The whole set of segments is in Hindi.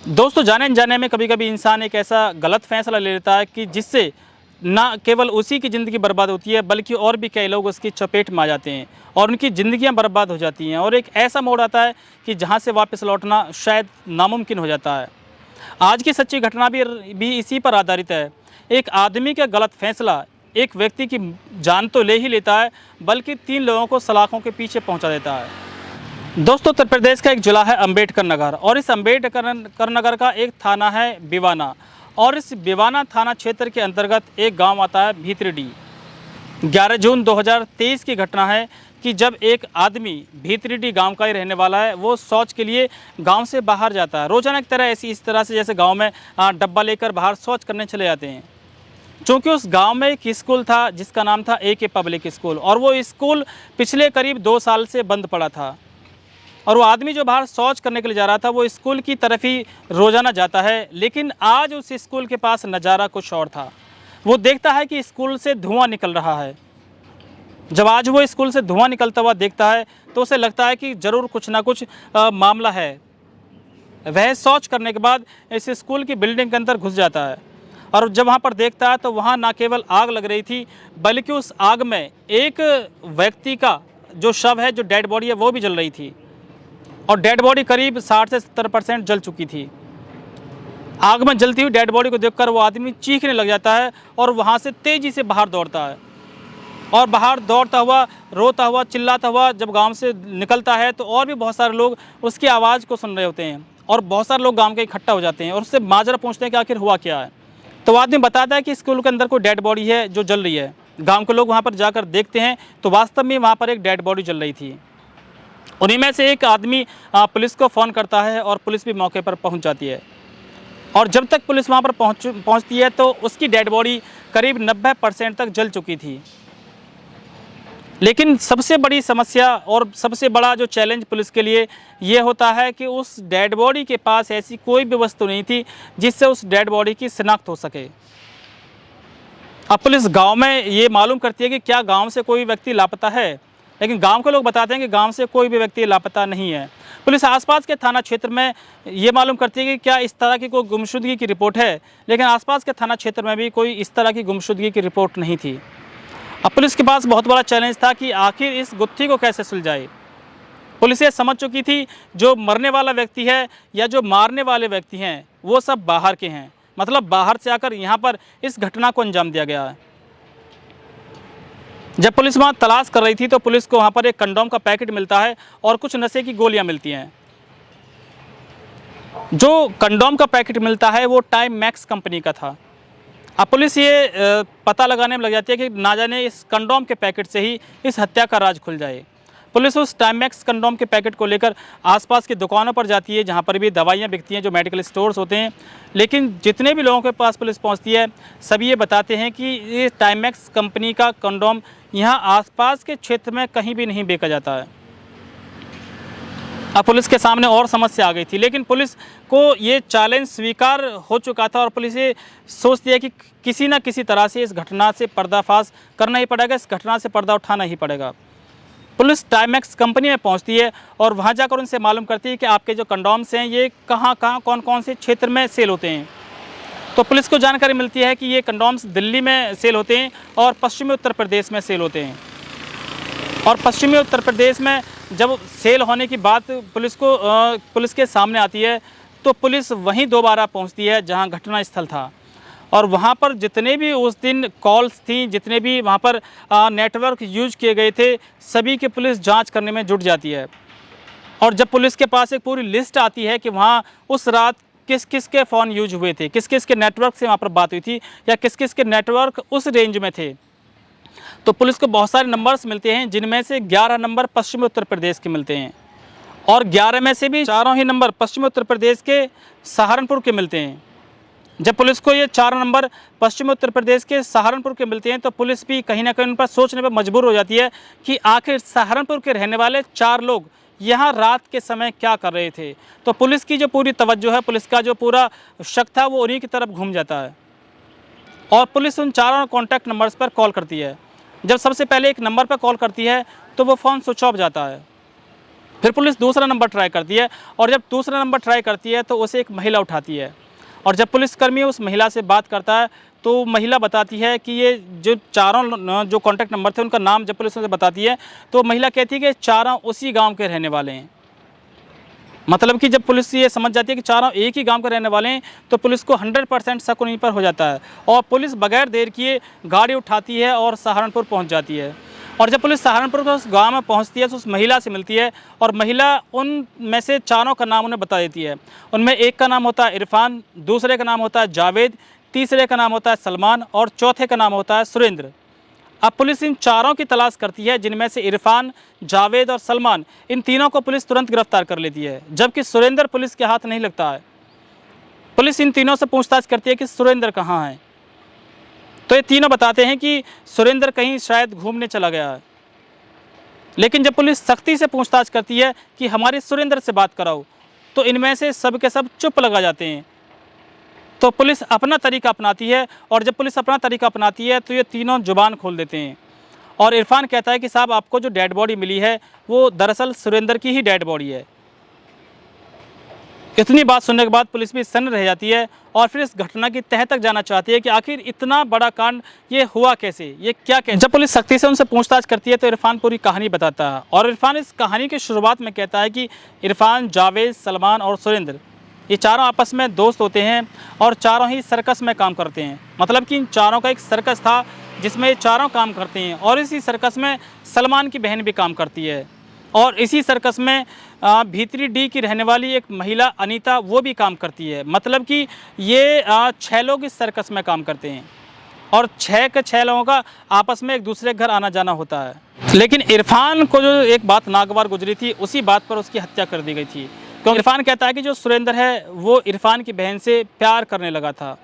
दोस्तों, जाने अनजाने में कभी कभी इंसान एक ऐसा गलत फैसला ले लेता है कि जिससे ना केवल उसी की ज़िंदगी बर्बाद होती है बल्कि और भी कई लोग उसकी चपेट में आ जाते हैं और उनकी ज़िंदगियां बर्बाद हो जाती हैं। और एक ऐसा मोड़ आता है कि जहां से वापस लौटना शायद नामुमकिन हो जाता है। आज की सच्ची घटना भी इसी पर आधारित है। एक आदमी का गलत फैसला एक व्यक्ति की जान तो ले ही लेता है बल्कि 3 लोगों को सलाखों के पीछे पहुंचा देता है। दोस्तों, उत्तर प्रदेश का एक जिला है अम्बेडकर नगर और इस अम्बेडकर नगर का एक थाना है बिवाना। और इस बिवाना थाना क्षेत्र के अंतर्गत एक गांव आता है भीतरीडीह। 11 जून 2023 की घटना है कि जब एक आदमी भीतरीडीह गांव का ही रहने वाला है, वो शौच के लिए गांव से बाहर जाता है। रोजाना की तरह इस तरह से जैसे गांव में डब्बा लेकर बाहर शौच करने चले जाते हैं। चूँकि उस गांव में एक स्कूल था जिसका नाम था AK पब्लिक स्कूल और वो स्कूल पिछले करीब 2 साल से बंद पड़ा था। और वो आदमी जो बाहर शौच करने के लिए जा रहा था वो स्कूल की तरफ ही रोज़ाना जाता है। लेकिन आज उस स्कूल के पास नज़ारा कुछ और था। वो देखता है कि स्कूल से धुआं निकल रहा है। जब आज वो स्कूल से धुआं निकलता हुआ देखता है तो उसे लगता है कि ज़रूर कुछ ना कुछ मामला है। वह शौच करने के बाद इस स्कूल की बिल्डिंग के अंदर घुस जाता है और जब वहाँ पर देखता है तो वहाँ ना केवल आग लग रही थी बल्कि उस आग में एक व्यक्ति का जो शव है, जो डेड बॉडी है, वो भी जल रही थी। और डेड बॉडी करीब 60 से 70% जल चुकी थी। आग में जलती हुई डेड बॉडी को देखकर वो आदमी चीखने लग जाता है और वहाँ से तेज़ी से बाहर दौड़ता है। और बाहर दौड़ता हुआ, रोता हुआ, चिल्लाता हुआ जब गांव से निकलता है तो और भी बहुत सारे लोग उसकी आवाज़ को सुन रहे होते हैं और बहुत सारे लोग गांव के इकट्ठा हो जाते हैं और उससे माजरा पूछते हैं कि आखिर हुआ क्या है। तो वो आदमी बताता है कि स्कूल के अंदर कोई डेड बॉडी है जो जल रही है। गाँव के लोग वहाँ पर जाकर देखते हैं तो वास्तव में वहाँ पर एक डेड बॉडी जल रही थी। उन्हीं में से एक आदमी पुलिस को फ़ोन करता है और पुलिस भी मौके पर पहुंच जाती है। और जब तक पुलिस वहां पर पहुंचती है तो उसकी डेड बॉडी करीब 90% तक जल चुकी थी। लेकिन सबसे बड़ी समस्या और सबसे बड़ा जो चैलेंज पुलिस के लिए ये होता है कि उस डेड बॉडी के पास ऐसी कोई भी वस्तु नहीं थी जिससे उस डेड बॉडी की शिनाख्त हो सके। अब पुलिस गाँव में ये मालूम करती है कि क्या गाँव से कोई व्यक्ति लापता है, लेकिन गांव के लोग बताते हैं कि गांव से कोई भी व्यक्ति लापता नहीं है। पुलिस आसपास के थाना क्षेत्र में ये मालूम करती है कि क्या इस तरह की कोई गुमशुदगी की रिपोर्ट है, लेकिन आसपास के थाना क्षेत्र में भी कोई इस तरह की गुमशुदगी की रिपोर्ट नहीं थी। अब पुलिस के पास बहुत बड़ा चैलेंज था कि आखिर इस गुत्थी को कैसे सुलझाए। पुलिस ये समझ चुकी थी जो मरने वाला व्यक्ति है या जो मारने वाले व्यक्ति हैं वो सब बाहर के हैं, मतलब बाहर से आकर यहाँ पर इस घटना को अंजाम दिया गया है। जब पुलिस वहाँ तलाश कर रही थी तो पुलिस को वहाँ पर एक कंडोम का पैकेट मिलता है और कुछ नशे की गोलियाँ मिलती हैं। जो कंडोम का पैकेट मिलता है वो टाइम मैक्स कंपनी का था। अब पुलिस ये पता लगाने में लग जाती है कि ना जाने इस कंडोम के पैकेट से ही इस हत्या का राज खुल जाए। पुलिस उस टाइम मैक्स कंडोम के पैकेट को लेकर आसपास की दुकानों पर जाती है जहाँ पर भी दवाइयाँ बिकती हैं, जो मेडिकल स्टोर्स होते हैं। लेकिन जितने भी लोगों के पास पुलिस पहुँचती है सभी ये बताते हैं कि ये टाइम मैक्स कंपनी का कंडोम यहाँ आसपास के क्षेत्र में कहीं भी नहीं बेचा जाता है। अब पुलिस के सामने और समस्या आ गई थी, लेकिन पुलिस को ये चैलेंज स्वीकार हो चुका था और पुलिस ये सोचती है कि किसी न किसी तरह से इस घटना से पर्दाफाश करना ही पड़ेगा, इस घटना से पर्दा उठाना ही पड़ेगा। पुलिस टाइमैक्स कंपनी में पहुंचती है और वहां जाकर उनसे मालूम करती है कि आपके जो कंडोम्स हैं ये कहां कौन कौन से क्षेत्र में सेल होते हैं। तो पुलिस को जानकारी मिलती है कि ये कंडोम्स दिल्ली में सेल होते हैं और पश्चिमी उत्तर प्रदेश में सेल होते हैं। और पश्चिमी उत्तर प्रदेश में जब सेल होने की बात पुलिस के सामने आती है तो पुलिस वहीं दोबारा पहुंचती है जहां घटना स्थल था। और वहाँ पर जितने भी उस दिन कॉल्स थी, जितने भी वहाँ पर नेटवर्क यूज किए गए थे, सभी की पुलिस जांच करने में जुट जाती है। और जब पुलिस के पास एक पूरी लिस्ट आती है कि वहाँ उस रात किस किस के फ़ोन यूज हुए थे, किस किस के नेटवर्क से वहाँ पर बात हुई थी या किस किस के नेटवर्क उस रेंज में थे, तो पुलिस को बहुत सारे नंबर्स मिलते हैं जिनमें से 11 नंबर पश्चिमी उत्तर प्रदेश के मिलते हैं और 11 में से भी 4 ही नंबर पश्चिमी उत्तर प्रदेश के सहारनपुर के मिलते हैं। जब पुलिस को ये 4 नंबर पश्चिमी उत्तर प्रदेश के सहारनपुर के मिलते हैं तो पुलिस भी कहीं ना कहीं उन पर सोचने पर मजबूर हो जाती है कि आखिर सहारनपुर के रहने वाले 4 लोग यहाँ रात के समय क्या कर रहे थे। तो पुलिस की जो पूरी तवज्जो है, पुलिस का जो पूरा शक था वो उन्हीं की तरफ घूम जाता है और पुलिस उन 4 कॉन्टैक्ट नंबर्स पर कॉल करती है। जब सबसे पहले एक नंबर पर कॉल करती है तो वो फ़ोन स्विच ऑफ जाता है फिर पुलिस दूसरा नंबर ट्राई करती है और जब दूसरा नंबर ट्राई करती है तो उसे एक महिला उठाती है और जब पुलिसकर्मी उस महिला से बात करता है तो महिला बताती है कि ये जो चारों जो कॉन्टैक्ट नंबर थे उनका नाम जब पुलिस उसे बताती है तो महिला कहती है कि चारों उसी गांव के रहने वाले हैं। मतलब कि जब पुलिस ये समझ जाती है कि चारों एक ही गांव के रहने वाले हैं तो पुलिस को 100% शक उन्हीं पर हो जाता है और पुलिस बगैर देर किए गाड़ी उठाती है और सहारनपुर पहुंच जाती है। और जब पुलिस सहारनपुर के उस गाँव में पहुंचती है तो उस महिला से मिलती है और महिला उन में से चारों का नाम उन्हें बता देती है। उनमें एक का नाम होता है इरफान, दूसरे का नाम होता है जावेद, तीसरे का नाम होता है सलमान और चौथे का नाम होता है सुरेंद्र। अब पुलिस इन चारों की तलाश करती है जिनमें से इरफान, जावेद और सलमान, इन तीनों को पुलिस तुरंत गिरफ्तार कर लेती है, जबकि सुरेंद्र पुलिस के हाथ नहीं लगता है। पुलिस इन तीनों से पूछताछ करती है कि सुरेंद्र कहाँ है, तो ये तीनों बताते हैं कि सुरेंद्र कहीं शायद घूमने चला गया है। लेकिन जब पुलिस सख्ती से पूछताछ करती है कि हमारे सुरेंद्र से बात कराओ तो इनमें से सब के सब चुप लगा जाते हैं। तो पुलिस अपना तरीका अपनाती है और जब पुलिस अपना तरीका अपनाती है तो ये तीनों जुबान खोल देते हैं और इरफान कहता है कि साहब आपको जो डेड बॉडी मिली है वो दरअसल सुरेंद्र की ही डेड बॉडी है। इतनी बात सुनने के बाद पुलिस भी सन्न रह जाती है और फिर इस घटना की तह तक जाना चाहती है कि आखिर इतना बड़ा कांड ये हुआ कैसे, ये क्या कैसे। जब पुलिस सख्ती से उनसे पूछताछ करती है तो इरफान पूरी कहानी बताता है और इरफान इस कहानी की शुरुआत में कहता है कि इरफान, जावेद, सलमान और सुरेंद्र ये चारों आपस में दोस्त होते हैं और चारों ही सर्कस में काम करते हैं। मतलब कि इन चारों का एक सर्कस था जिसमें ये चारों काम करते हैं और इसी सर्कस में सलमान की बहन भी काम करती है और इसी सर्कस में भीतरी डी की रहने वाली एक महिला अनीता वो भी काम करती है। मतलब कि ये 6 लोग इस सर्कस में काम करते हैं और 6 के 6 लोगों का आपस में एक दूसरे के घर आना जाना होता है। लेकिन इरफान को जो एक बात नागवार गुजरी थी उसी बात पर उसकी हत्या कर दी गई थी, क्योंकि इरफान कहता है कि जो सुरेंद्र है वो इरफान की बहन से प्यार करने लगा था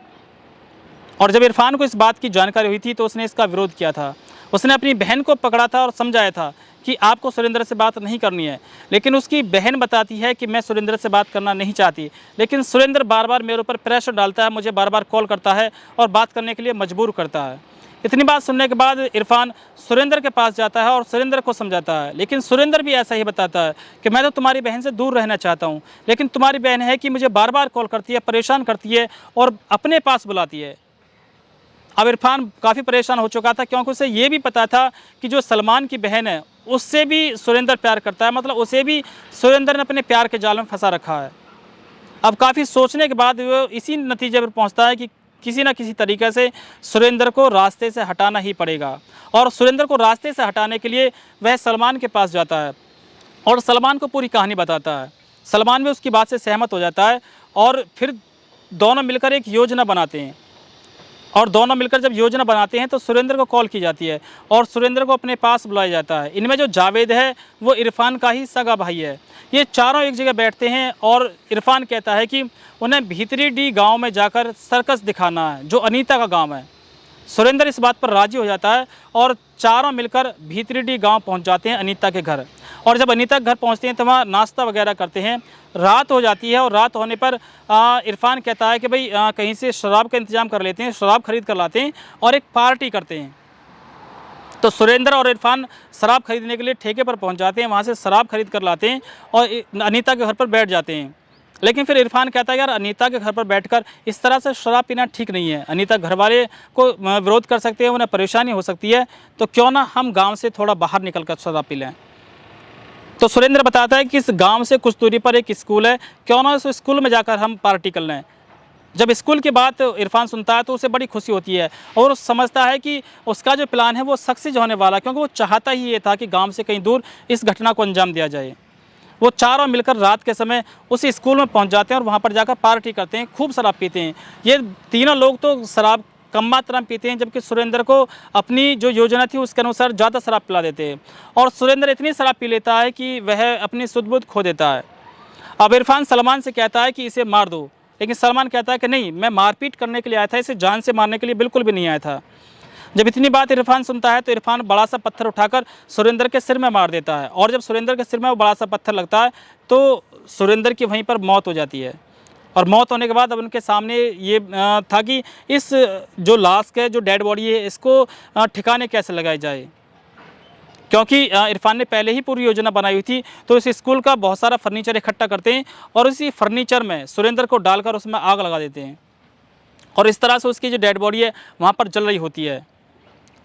और जब इरफान को इस बात की जानकारी हुई थी तो उसने इसका विरोध किया था। उसने अपनी बहन को पकड़ा था और समझाया था कि आपको सुरेंद्र से बात नहीं करनी है, लेकिन उसकी बहन बताती है कि मैं सुरेंद्र से बात करना नहीं चाहती। लेकिन सुरेंद्र बार बार मेरे ऊपर प्रेशर डालता है, मुझे बार बार कॉल करता है और बात करने के लिए मजबूर करता है। इतनी बात सुनने के बाद इरफान सुरेंद्र के पास जाता है और सुरेंद्र को समझाता है, लेकिन सुरेंद्र भी ऐसा ही बताता है कि मैं तो तुम्हारी बहन से दूर रहना चाहता हूँ, लेकिन तुम्हारी बहन है कि मुझे बार बार कॉल करती है, परेशान करती है और अपने पास बुलाती है। अब इरफान काफ़ी परेशान हो चुका था क्योंकि उसे ये भी पता था कि जो सलमान की बहन है उससे भी सुरेंद्र प्यार करता है, मतलब उसे भी सुरेंद्र ने अपने प्यार के जाल में फंसा रखा है। अब काफ़ी सोचने के बाद वो इसी नतीजे पर पहुंचता है कि किसी न किसी तरीके से सुरेंद्र को रास्ते से हटाना ही पड़ेगा और सुरेंद्र को रास्ते से हटाने के लिए वह सलमान के पास जाता है और सलमान को पूरी कहानी बताता है। सलमान भी उसकी बात से सहमत हो जाता है और फिर दोनों मिलकर एक योजना बनाते हैं और दोनों मिलकर जब योजना बनाते हैं तो सुरेंद्र को कॉल की जाती है और सुरेंद्र को अपने पास बुलाया जाता है। इनमें जो जावेद है वो इरफान का ही सगा भाई है। ये चारों एक जगह बैठते हैं और इरफान कहता है कि उन्हें भीतरी डी गांव में जाकर सर्कस दिखाना है जो अनीता का गांव है। सुरेंद्र इस बात पर राजी हो जाता है और चारों मिलकर भीतरी डी गांव पहुंच जाते हैं अनीता के घर और जब अनीता के घर पहुंचते हैं तो वहाँ नाश्ता वगैरह करते हैं। रात हो जाती है और रात होने पर इरफान कहता है कि भाई कहीं से शराब का इंतज़ाम कर लेते हैं, शराब खरीद कर लाते हैं और एक पार्टी करते हैं। तो सुरेंद्र और इरफान शराब खरीदने के लिए ठेके पर पहुंच जाते हैं, वहाँ से शराब खरीद कर लाते हैं और अनीता के घर पर बैठ जाते हैं। लेकिन फिर इरफान कहता है यार अनीता के घर पर बैठकर इस तरह से शराब पीना ठीक नहीं है, अनीता घर वाले को विरोध कर सकते हैं, उन्हें परेशानी हो सकती है, तो क्यों ना हम गाँव से थोड़ा बाहर निकल कर शराब पी लें। तो सुरेंद्र बताता है कि इस गांव से कुछ दूरी पर एक स्कूल है, क्यों ना उस स्कूल में जाकर हम पार्टी कर लें। जब स्कूल की बात इरफान सुनता है तो उसे बड़ी खुशी होती है और समझता है कि उसका जो प्लान है वो सक्सेस होने वाला, क्योंकि वो चाहता ही ये था कि गांव से कहीं दूर इस घटना को अंजाम दिया जाए। वो चारों मिलकर रात के समय उस स्कूल में पहुंच जाते हैं और वहाँ पर जाकर पार्टी करते हैं, खूब शराब पीते हैं। ये तीनों लोग तो शराब कम मात्रा में पीते हैं, जबकि सुरेंद्र को अपनी जो योजना थी उसके अनुसार ज़्यादा शराब पिला देते हैं और सुरेंद्र इतनी शराब पी लेता है कि वह अपनी सुध बुध खो देता है। अब इरफान सलमान से कहता है कि इसे मार दो, लेकिन सलमान कहता है कि नहीं, मैं मारपीट करने के लिए आया था, इसे जान से मारने के लिए बिल्कुल भी नहीं आया था। जब इतनी बात इरफान सुनता है तो इरफान बड़ा सा पत्थर उठाकर सुरेंद्र के सिर में मार देता है और जब सुरेंद्र के सिर में वो बड़ा सा पत्थर लगता है तो सुरेंद्र की वहीं पर मौत हो जाती है। और मौत होने के बाद अब उनके सामने ये था कि इस जो लाश के जो डेड बॉडी है इसको ठिकाने कैसे लगाई जाए। क्योंकि इरफान ने पहले ही पूरी योजना बनाई हुई थी। तो इस स्कूल का बहुत सारा फर्नीचर इकट्ठा करते हैं और इसी फर्नीचर में सुरेंद्र को डालकर उसमें आग लगा देते हैं और इस तरह से उसकी जो डेड बॉडी है वहाँ पर जल रही होती है।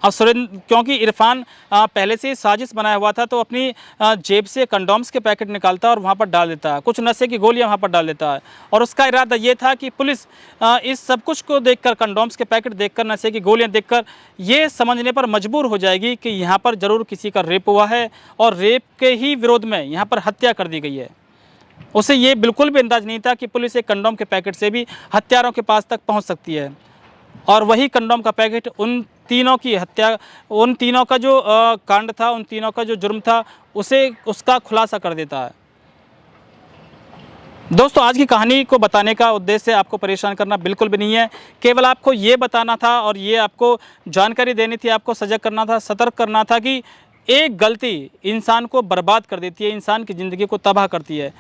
अब सुरेंद्र, क्योंकि इरफान पहले से ही साजिश बनाया हुआ था, तो अपनी जेब से कंडोम्स के पैकेट निकालता है और वहाँ पर डाल देता है, कुछ नशे की गोलियाँ वहाँ पर डाल देता है। और उसका इरादा ये था कि पुलिस इस सब कुछ को देखकर, कंडोम्स के पैकेट देखकर, नशे की गोलियाँ देखकर ये समझने पर मजबूर हो जाएगी कि यहाँ पर ज़रूर किसी का रेप हुआ है और रेप के ही विरोध में यहाँ पर हत्या कर दी गई है। उसे ये बिल्कुल भी अंदाज नहीं था कि पुलिस एक कंडोम के पैकेट से भी हत्यारों के पास तक पहुँच सकती है। और वही कंडोम का पैकेट उन तीनों की हत्या, उन तीनों का जो कांड था, उन तीनों का जो जुर्म था, उसका खुलासा कर देता है। दोस्तों, आज की कहानी को बताने का उद्देश्य आपको परेशान करना बिल्कुल भी नहीं है, केवल आपको ये बताना था और ये आपको जानकारी देनी थी, आपको सजग करना था, सतर्क करना था कि एक गलती इंसान को बर्बाद कर देती है, इंसान की ज़िंदगी को तबाह करती है।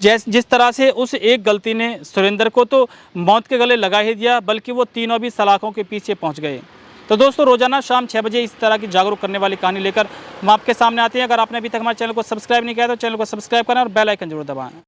जिस तरह से उस एक गलती ने सुरेंद्र को तो मौत के गले लगा ही दिया, बल्कि वो तीनों भी सलाखों के पीछे पहुंच गए। तो दोस्तों, रोजाना शाम 6 बजे इस तरह की जागरूक करने वाली कहानी लेकर हम आपके सामने आते हैं। अगर आपने अभी तक हमारे चैनल को सब्सक्राइब नहीं किया तो चैनल को सब्सक्राइब करें और बेल आइकन जरूर दबाएं।